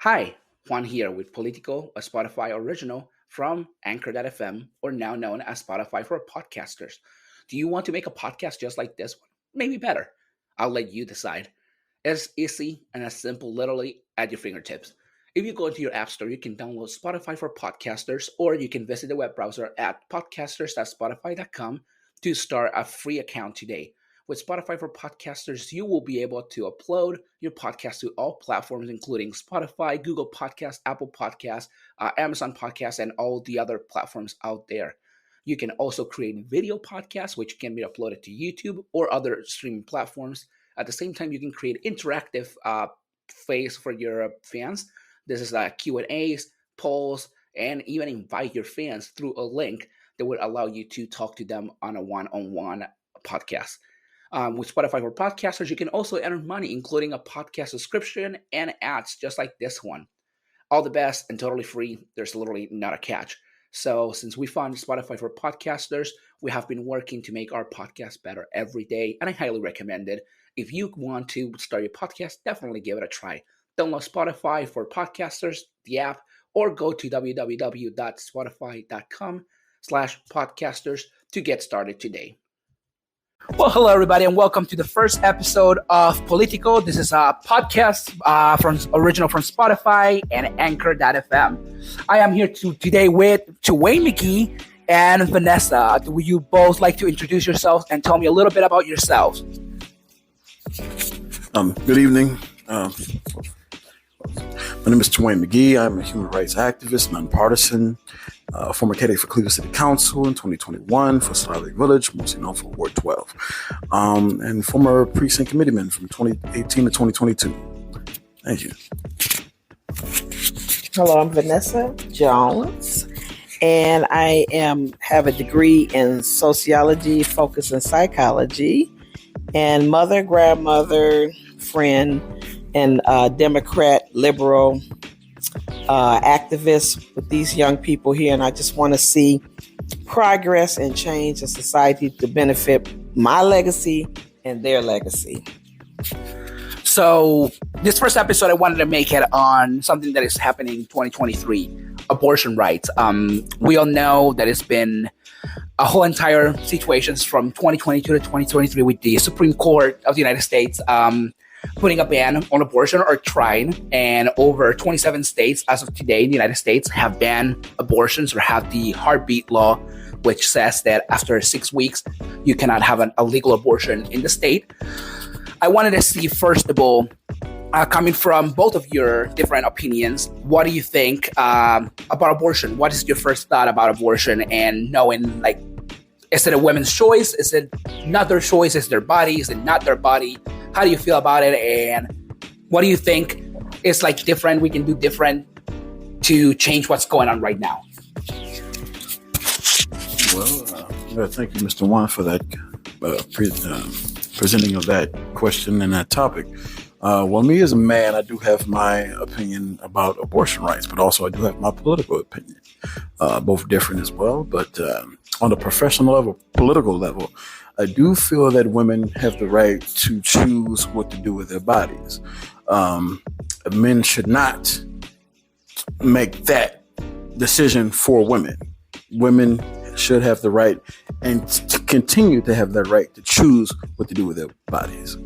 Hi, Juan here with Político, a Spotify original from Anchor.fm, or now known as Spotify for podcasters. Do you want to make a podcast just like this one? Maybe better. I'll let you decide. It's easy and as simple, literally at your fingertips. If you go to your app store, you can download Spotify for podcasters, or you can visit the web browser at podcasters.spotify.com to start a free account today. With Spotify for podcasters, you will be able to upload your podcast to all platforms, including Spotify, Google Podcasts, Apple Podcasts, Amazon Podcasts, and all the other platforms out there. You can also create video podcasts, which can be uploaded to YouTube or other streaming platforms. At the same time, you can create interactive phase for your fans. This is Q&As, polls, and even invite your fans through a link that would allow you to talk to them on a one-on-one podcast. With Spotify for podcasters, you can also earn money, including a podcast subscription and ads just like this one. All the best and totally free. There's literally not a catch. So since we found Spotify for podcasters, we have been working to make our podcast better every day, and I highly recommend it. If you want to start your podcast, definitely give it a try. Download Spotify for podcasters, the app, or go to www.spotify.com/podcasters to get started today. Well, hello, everybody, and welcome to the first episode of Político. This is a podcast original from Spotify and Anchor.fm. I am here today with Tawayne, McGee, and Vanessa. Would you both like to introduce yourselves and tell me a little bit about yourselves? Good evening. My name is Tawayne McGee. I'm a human rights activist, nonpartisan, former candidate for Cleveland City Council in 2021 for Slavic Village, mostly known for Ward 12, and former precinct committeeman from 2018 to 2022. Thank you. Hello, I'm Vanessa Jones, and I have a degree in sociology, focus in psychology, and mother, grandmother, friend, and Democrat, liberal activist with these young people here. And I just want to see progress and change in society to benefit my legacy and their legacy. So this first episode, I wanted to make it on something that is happening in 2023, abortion rights. We all know that it's been a whole entire situations from 2022 to 2023 with the Supreme Court of the United States putting a ban on abortion or trying, and over 27 states as of today in the United States have banned abortions or have the heartbeat law, which says that after 6 weeks, you cannot have a legal abortion in the state. I wanted to see, first of all, coming from both of your different opinions, what do you think about abortion? What is your first thought about abortion, and knowing, like, is it a woman's choice? Is it not their choice? Is it their body? Is it not their body? How do you feel about it? And what do you think is different? We can do different to change what's going on right now. Well, thank you, Mr. Juan, for that presenting of that question and that topic. Well, me as a man, I do have my opinion about abortion rights, but also I do have my political opinion, both different as well. But on the professional level, political level, I do feel that women have the right to choose what to do with their bodies. Men should not make that decision for women. Women should have the right and to continue to have that right to choose what to do with their bodies.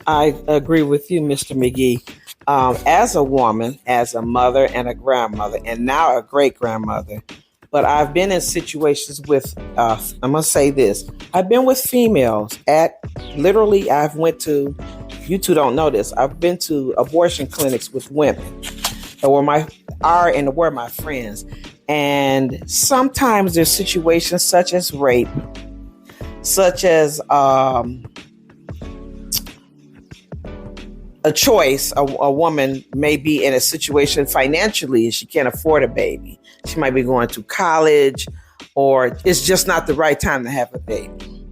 I agree with you, Mr. McGee. As a woman, as a mother and a grandmother, and now a great-grandmother, but I've been in situations with, I'm going to say this, I've been with females I've went to, you two don't know this, I've been to abortion clinics with women that were my friends. And sometimes there's situations such as rape, such as a choice. A woman may be in a situation financially and she can't afford a baby. She might be going to college, or it's just not the right time to have a baby.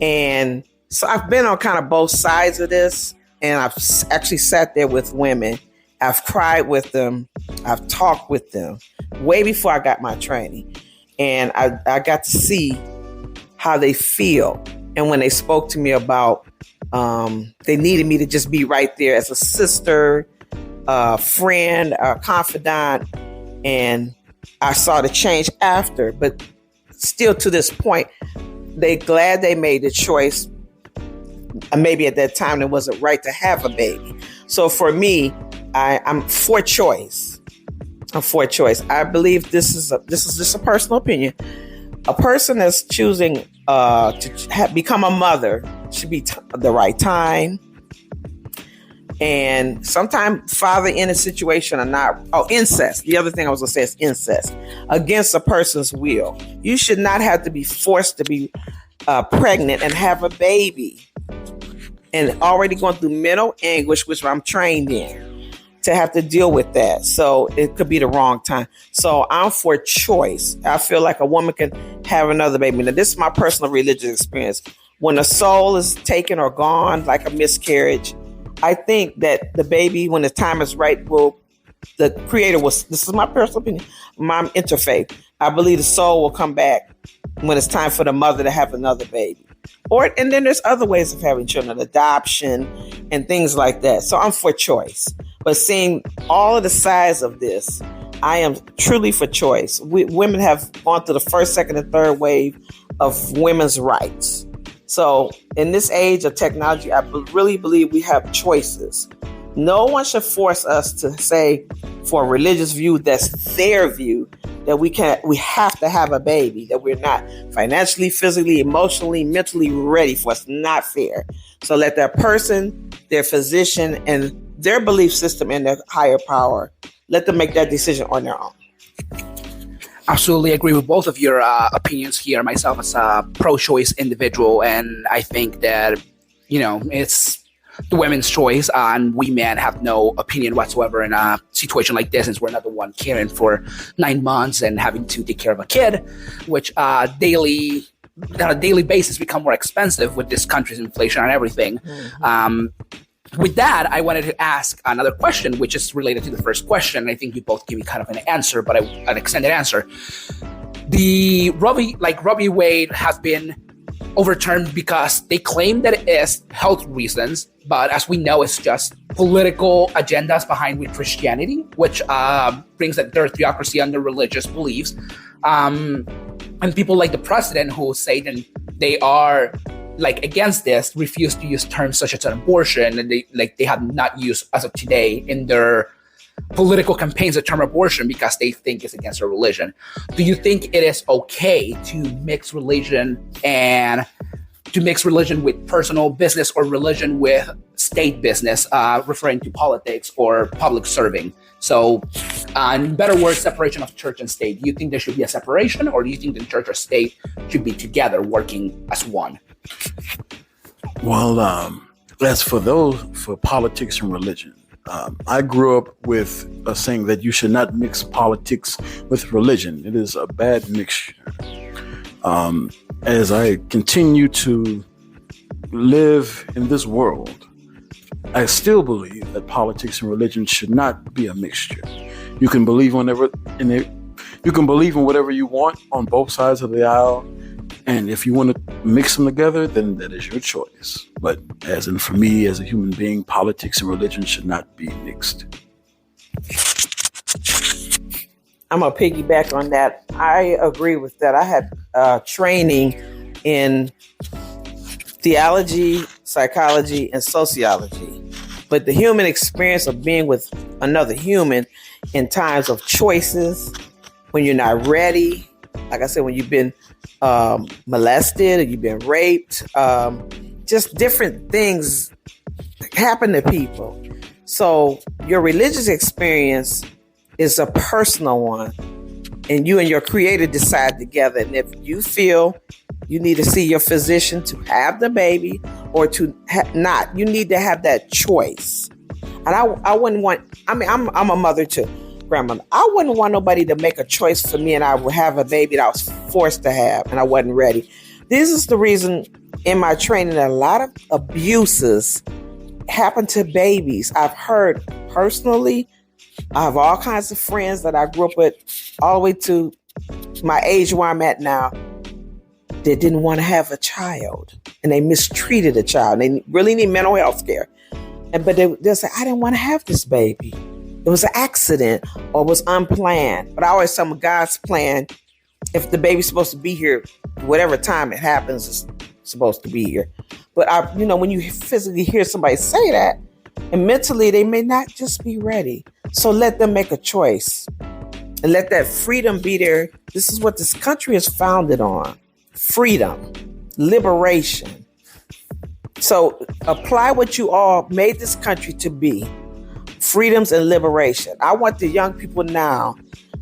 And so I've been on kind of both sides of this, and I've actually sat there with women. I've cried with them. I've talked with them way before I got my training. And I got to see how they feel. And when they spoke to me about, they needed me to just be right there as a sister, a friend, a confidant, and I saw the change after. But still, to this point, they glad they made the choice. Maybe at that time it wasn't right to have a baby. So for me, I'm for choice. I'm for choice. I believe this is just a personal opinion. A person that's choosing to become a mother should be the right time. And sometimes father in a situation are not, incest. The other thing I was going to say is incest against a person's will. You should not have to be forced to be pregnant and have a baby and already going through mental anguish, which I'm trained in, to have to deal with that. So it could be the wrong time. So I'm for choice. I feel like a woman can have another baby. Now, this is my personal religious experience. When a soul is taken or gone, like a miscarriage, I think that the baby, when the time is right, the creator will, this is my personal opinion, my interfaith, I believe the soul will come back when it's time for the mother to have another baby. And then there's other ways of having children, adoption and things like that. So I'm for choice. But seeing all of the sides of this, I am truly for choice. Women have gone through the first, second, and third wave of women's rights. So in this age of technology, I really believe we have choices. No one should force us to say, for a religious view, that's their view, that we have to have a baby, that we're not financially, physically, emotionally, mentally ready for. It's not fair. So let that person, their physician, and their belief system and their higher power, let them make that decision on their own. Absolutely agree with both of your opinions here. Myself as a pro-choice individual, and I think that, it's the women's choice, and we men have no opinion whatsoever in a situation like this, since we're not the one caring for 9 months and having to take care of a kid, which on a daily basis become more expensive with this country's inflation and everything. Mm-hmm. With that, I wanted to ask another question, which is related to the first question. I think you both give me kind of an answer, but an extended answer. The Roe v. Wade has been overturned because they claim that it is health reasons, but as we know, it's just political agendas behind with Christianity, which brings their theocracy under religious beliefs. And people like the president who say that they are against this, refuse to use terms such as an abortion, and they have not used as of today in their political campaigns the term abortion because they think it's against their religion. Do you think it is okay to mix religion with personal business, or religion with state business, referring to politics or public serving? So, in better words, separation of church and state. Do you think there should be a separation, or do you think the church or state should be together working as one? Well, as for politics and religion, I grew up with a saying that you should not mix politics with religion. It is a bad mixture. As I continue to live in this world, I still believe that politics and religion should not be a mixture. You can believe you can believe in whatever you want on both sides of the aisle. And if you want to mix them together, then that is your choice. But as in for me, as a human being, politics and religion should not be mixed. I'm going to piggyback on that. I agree with that. I had training in theology, psychology, and sociology. But the human experience of being with another human in times of choices, when you're not ready, like I said, when you've been molested or you've been raped, just different things happen to people. So your religious experience is a personal one, and you and your creator decide together. And if you feel you need to see your physician to have the baby or to not, you need to have that choice. And I wouldn't want, I'm a mother too, grandmother. I wouldn't want nobody to make a choice for me and I would have a baby that I was forced to have and I wasn't ready. This is the reason in my training that a lot of abuses happen to babies. I've heard personally, I have all kinds of friends that I grew up with all the way to my age where I'm at now. They didn't want to have a child and they mistreated a child. They really need mental health care. But they'll say, I didn't want to have this baby. it was an accident or was unplanned. But I always tell them God's plan, if the baby's supposed to be here, whatever time it happens, it's supposed to be here. But when you physically hear somebody say that, and mentally they may not just be ready. So let them make a choice and let that freedom be there. This is what this country is founded on. Freedom, liberation. So apply what you all made this country to be. Freedoms and liberation. I want the young people now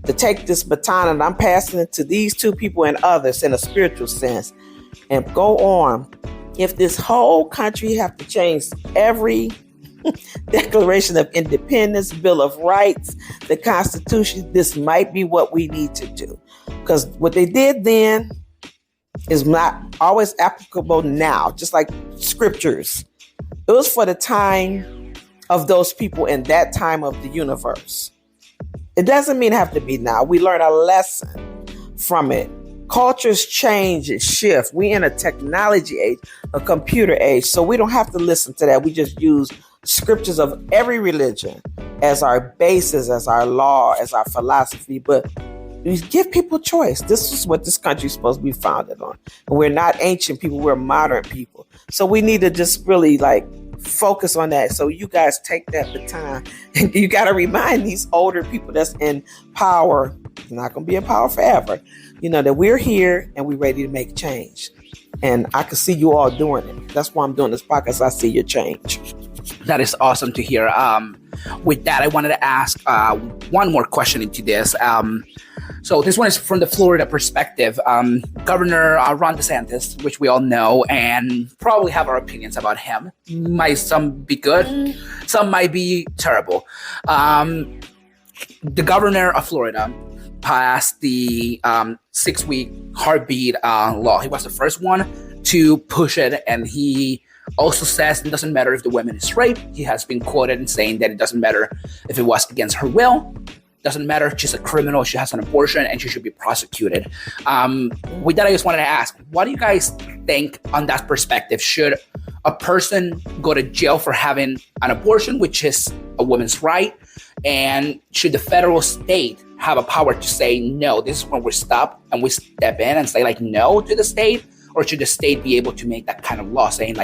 to take this baton, and I'm passing it to these two people and others in a spiritual sense, and go on. If this whole country have to change every Declaration of Independence, Bill of Rights, the Constitution, this might be what we need to do. Because what they did then is not always applicable now, just like scriptures. It was for the time of those people in that time of the universe. It doesn't mean it have to be now. We learn a lesson from it. Cultures change and shift. We in a technology age, a computer age, so we don't have to listen to that. We just use scriptures of every religion as our basis, as our law, as our philosophy. But we give people choice. This is what this country is supposed to be founded on. And we're not ancient people, we're modern people. So we need to just really focus on that. So you guys take that baton, and you got to remind these older people that's in power, not going to be in power forever, that we're here and we're ready to make change. And I can see you all doing it. That's why I'm doing this podcast. I see your change. That is awesome to hear. With that, I wanted to ask one more question into this. So this one is from the Florida perspective. Governor Ron DeSantis, which we all know and probably have our opinions about him. Some be good, some might be terrible. The governor of Florida passed the 6-week heartbeat law. He was the first one to push it, and he also says it doesn't matter if the woman is raped. He has been quoted in saying that it doesn't matter if it was against her will. Doesn't matter if she's a criminal, she has an abortion, and she should be prosecuted. With that, I just wanted to ask, what do you guys think on that perspective? Should a person go to jail for having an abortion, which is a woman's right? And should the federal state have a power to say, no, this is when we stop and we step in and say no to the state? Or should the state be able to make that kind of law saying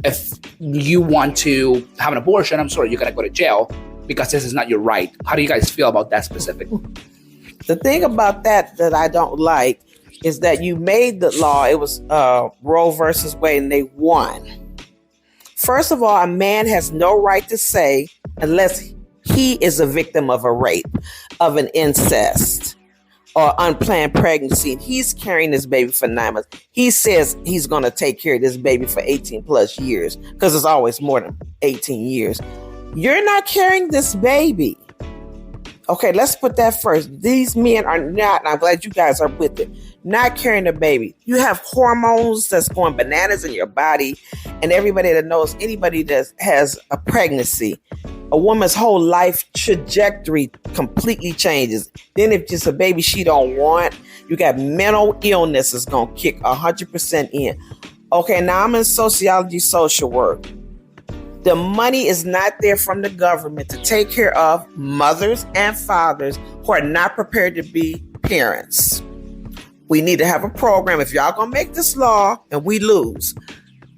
if you want to have an abortion, I'm sorry, you got to go to jail because this is not your right. How do you guys feel about that specifically? The thing about that I don't like is that you made the law. It was Roe versus Wade, and they won. First of all, a man has no right to say unless he is a victim of a rape, of an incest, or unplanned pregnancy, and he's carrying this baby for 9 months. He says he's going to take care of this baby for 18 plus years, because it's always more than 18 years. You're not carrying this baby. Okay, let's put that first. These men are not, and I'm glad you guys are with it, not carrying a baby. You have hormones that's going bananas in your body, and everybody that knows anybody that has a pregnancy, a woman's whole life trajectory completely changes. Then if it's a baby she don't want, you got mental illness is going to kick 100% in. Okay, now I'm in sociology, social work. The money is not there from the government to take care of mothers and fathers who are not prepared to be parents. We need to have a program. If y'all going to make this law and we lose,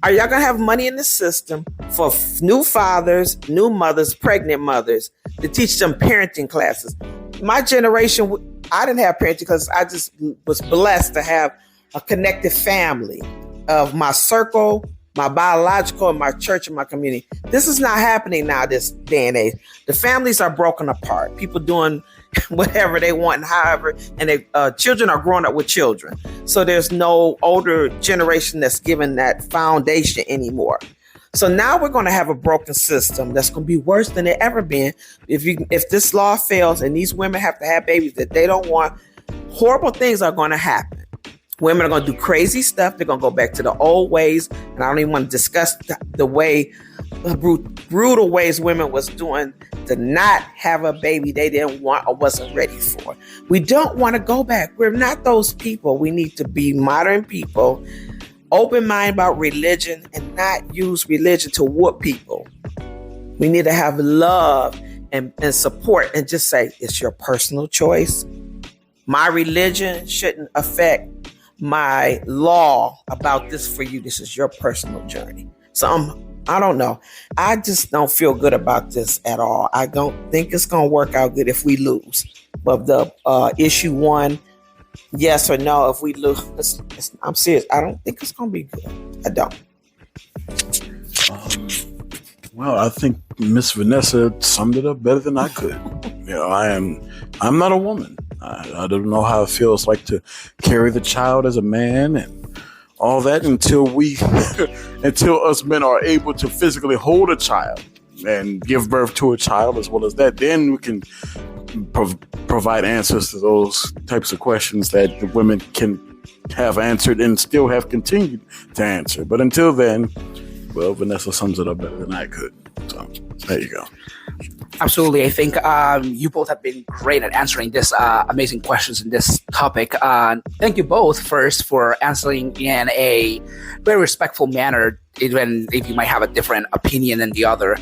are y'all going to have money in the system for new fathers, new mothers, pregnant mothers to teach them parenting classes? My generation, I didn't have parenting because I just was blessed to have a connected family of my circle, my biological, and my church and my community. This is not happening now this day and age. The families are broken apart. People doing whatever they want and however, and they, children are growing up with children. So there's no older generation that's given that foundation anymore. So now we're going to have a broken system that's going to be worse than it ever been. If this law fails and these women have to have babies that they don't want, horrible things are going to happen. Women are going to do crazy stuff. They're going to go back to the old ways. And I don't even want to discuss the way, brutal ways women was doing to not have a baby they didn't want or wasn't ready for. We don't want to go back. We're not those people. We need to be modern people, open mind about religion, and not use religion to whoop people. We need to have love and support and just say, it's your personal choice. My religion shouldn't affect my law about this for you. This is your personal journey. So I don't know. I just don't feel good about this at all. I don't think it's going to work out good if we lose. But the issue 1, yes or no, if we lose, I'm serious. I don't think it's going to be good. I don't. Well, I think Miss Vanessa summed it up better than I could. I'm not a woman. I don't know how it feels like to carry the child as a man and all that until us men are able to physically hold a child and give birth to a child as well as that. Then we can provide answers to those types of questions that the women can have answered and still have continued to answer. But until then, well, Vanessa sums it up better than I could. So there you go. Absolutely. I think you both have been great at answering this amazing questions in this topic. Thank you both first for answering in a very respectful manner, even if you might have a different opinion than the other.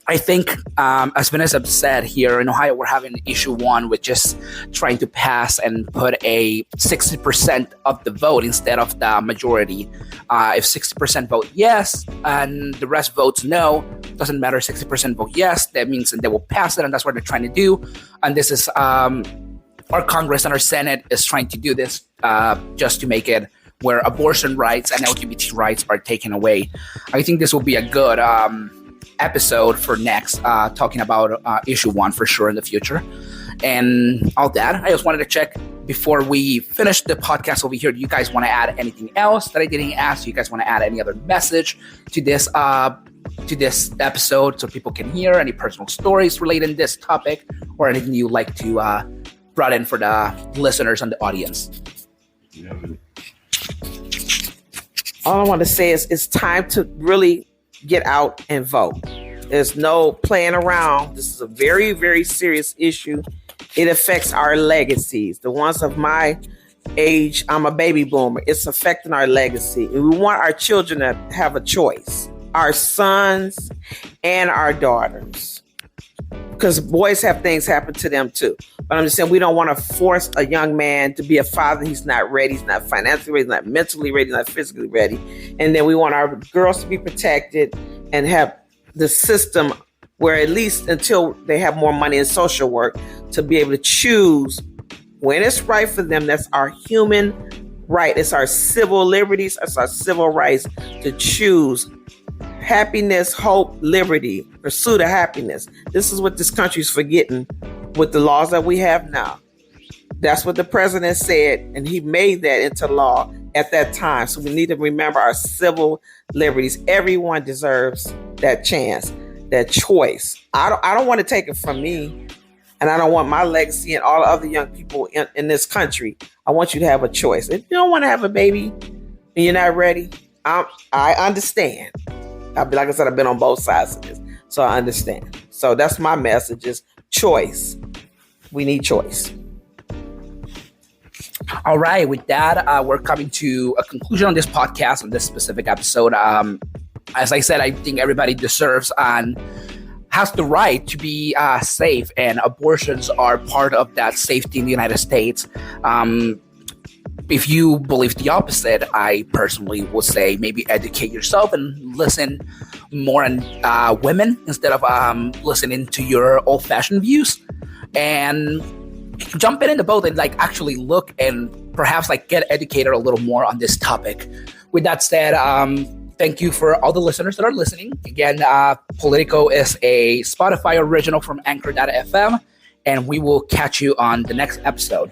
I think, as Vanessa said, here in Ohio, we're having issue 1 with just trying to pass and put a 60% of the vote instead of the majority. If 60% vote yes and the rest votes no, doesn't matter. 60% vote yes, that means that they will pass it, and that's what they're trying to do. And this is our Congress and our Senate is trying to do this just to make it where abortion rights and LGBT rights are taken away. I think this will be a good episode for next, talking about issue 1 for sure in the future. And all that, I just wanted to check before we finish the podcast over here. Do you guys want to add anything else that I didn't ask? Do you guys want to add any other message to this episode so people can hear any personal stories related to this topic, or anything you'd like to brought in for the listeners and the audience? All I want to say is it's time to really get out and vote. There's no playing around. This is a very, very serious issue. It affects our legacies. The ones of my age, I'm a baby boomer. It's affecting our legacy. And we want our children to have a choice. Our sons and our daughters. Because boys have things happen to them too. But I'm just saying we don't want to force a young man to be a father. He's not ready. He's not financially ready. He's not mentally ready. He's not physically ready. And then we want our girls to be protected and have the system where at least until they have more money in social work to be able to choose when it's right for them. That's our human right. It's our civil liberties. It's our civil rights to choose happiness, hope, liberty, pursuit of happiness. This is what this country is forgetting with the laws that we have now. That's what the president said, and he made that into law at that time. So we need to remember our civil liberties. Everyone deserves that chance, that choice. I don't want to take it from me, and I don't want my legacy and all the other young people in this country. I want you to have a choice. If you don't want to have a baby and you're not ready, I understand. Like I said, I've been on both sides of this, so I understand. So that's my message: is choice. We need choice. All right. With that, we're coming to a conclusion on this podcast, on this specific episode. As I said, I think everybody deserves and has the right to be safe, and abortions are part of that safety in the United States. If you believe the opposite, I personally would say maybe educate yourself and listen more on women instead of listening to your old-fashioned views, and jump in the boat and actually look and perhaps get educated a little more on this topic. With that said, thank you for all the listeners that are listening. Again, Político is a Spotify original from Anchor.fm, and we will catch you on the next episode.